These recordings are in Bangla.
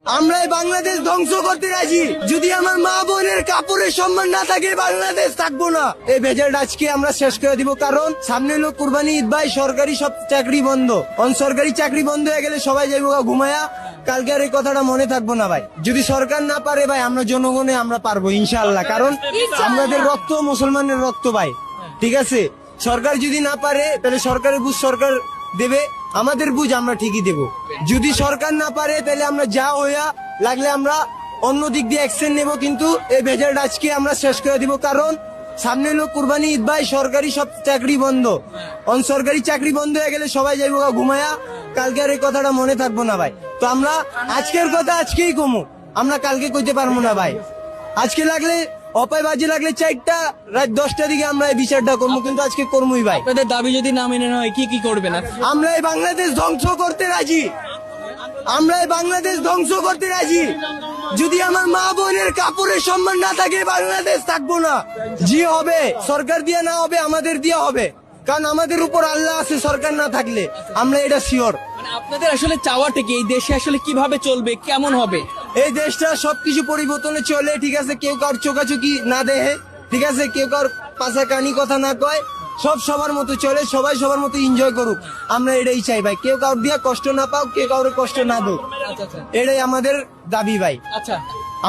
আমরাই বাংলাদেশ ধ্বংস করতে রাজি। যদি আমার মা বোনের কাপড়ের সম্মান না থাকে বাংলাদেশ থাকবো না। এই ভেজালটা আজকে আমরা শেষ করে দিব, কারণ সামনে হলো কুরবানি ঈদ ভাই, সরকারি সব চাকরি বন্ধ। সরকারি চাকরি বন্ধ হয়ে গেলে সবাই যাইব ঘুমায়া। কালকে আর এই কথাটা মনে থাকবো না ভাই। যদি সরকার না পারে ভাই, আমরা জনগণে আমরা পারবো ইনশাআল্লাহ, কারণ আমাদের রক্ত মুসলমানের রক্ত ভাই। ঠিক আছে, সরকার যদি না পারে তাহলে সরকারের বুঝ সরকার দেবে, আমাদের বুঝ আমরা ঠিকই দেব। যদি সরকার না পারে তাহলে আমরা যা হইয়া লাগলে আমরা অন্য দিক দিয়ে অ্যাকশন নেব, কিন্তু এই ভেজালটা আজকে আমরা শেষ করে দিব, কারণ সামনে হলো কুরবানি ঈদ ভাই, সরকারি সব চাকরি বন্ধ। সরকারি চাকরি বন্ধ হয়ে গেলে সবাই যাইব ঘুমায়া। কালকে আর এই কথাটা মনে থাকবো না ভাই। তো আমরা আজকের কথা আজকেই কমু, আমরা কালকে কইতে পারবো না ভাই। আজকে লাগলে অপায় বাজে লাগলে 4টা রাত 10টার দিকে আমরা এই বিচারটা করবো, কিন্তু আজকে করবোই ভাই। আপনাদের দাবি যদি না মেনে নেওয়া হয় কি কি করবেন? আমরা এই বাংলাদেশ ধ্বংস করতে রাজি। আমরা এই বাংলাদেশ ধ্বংস করতে রাজি। যদি আমার মা বোনের কাপড়ের সম্মান না থাকে বাংলাদেশ থাকবো না। জি হবে, সরকার দিয়ে না হবে, আমাদের দিয়ে হবে, কারণ আমাদের উপর আল্লাহ আছে। সরকার না থাকলে আমরা এটা শিওর। মানে আপনাদের আসলে চাওয়াটা কি, এই দেশে আসলে কিভাবে চলবে, কেমন হবে? এই দেশটা সবকিছু পরিবর্তনে চলে, ঠিক আছে, কেউ কার চোখাচোখি না দেহে, ঠিক আছে, কেউ কার পাশা কানি কথা না কয়, সব সবার মতো চলে, সবাই সবার মতো এনজয় করুক। আমরা এটাই চাই ভাই, কেউ কারোর দিয়া কষ্ট না পাও, কেউ কারোর কষ্ট না দো, এটাই আমাদের দাবি ভাই। আচ্ছা,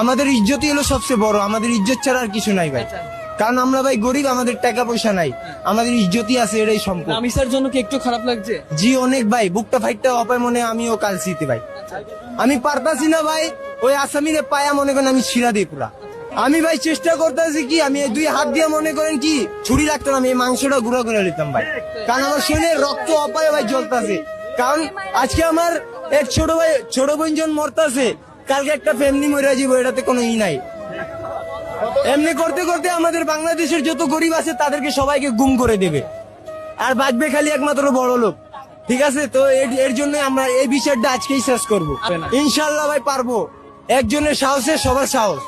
আমাদের ইজ্জতই হলো সবচেয়ে বড়, আমাদের ইজ্জত ছাড়া আর কিছু নাই ভাই। কারণ আমরা ভাই গরিব, আমাদের টাকা পয়সা নাই, আমাদের ইজ্জতই আছে, এটাই সম্পদ। নামিসার জন্য কি একটু খারাপ লাগছে? জি অনেক ভাই, বুকটা ফাইটটা অপায় মনে আমিও কাল শীতে ভাই। আমি পারতাছি না ভাই, ওই আসামিরে পায়া মনে করেন আমি ছিড়া দিই পুরা। আমি ভাই চেষ্টা করতেছি কি, আমি এই 2 হাত দিয়ে মনে করেন কি ছুরি রাখতাম, আমি এই মাংসটা গুঁড়া করে নিতাম ভাই, কারণ আমার শরীরে রক্ত অপায় ভাই জ্বলতেছে। কারণ আজকে আমার এক ছোট বোন জন মরতাছে, কালকে একটা ফ্যামিলি মরে যাবো, এটাতে কোনো নাই। এমনি করতে করতে আমাদের বাংলাদেশের যত গরিব আছে তাদেরকে সবাইকে গুম করে দেবে, আর বাঁচবে খালি একমাত্র বড় লোক। ঠিক আছে, তো এর জন্য আমরা এই বিচারটা আজকেই শেষ করবো ইনশাল্লাহ ভাই, পারবো। একজনের সাহসে সবার সাহস।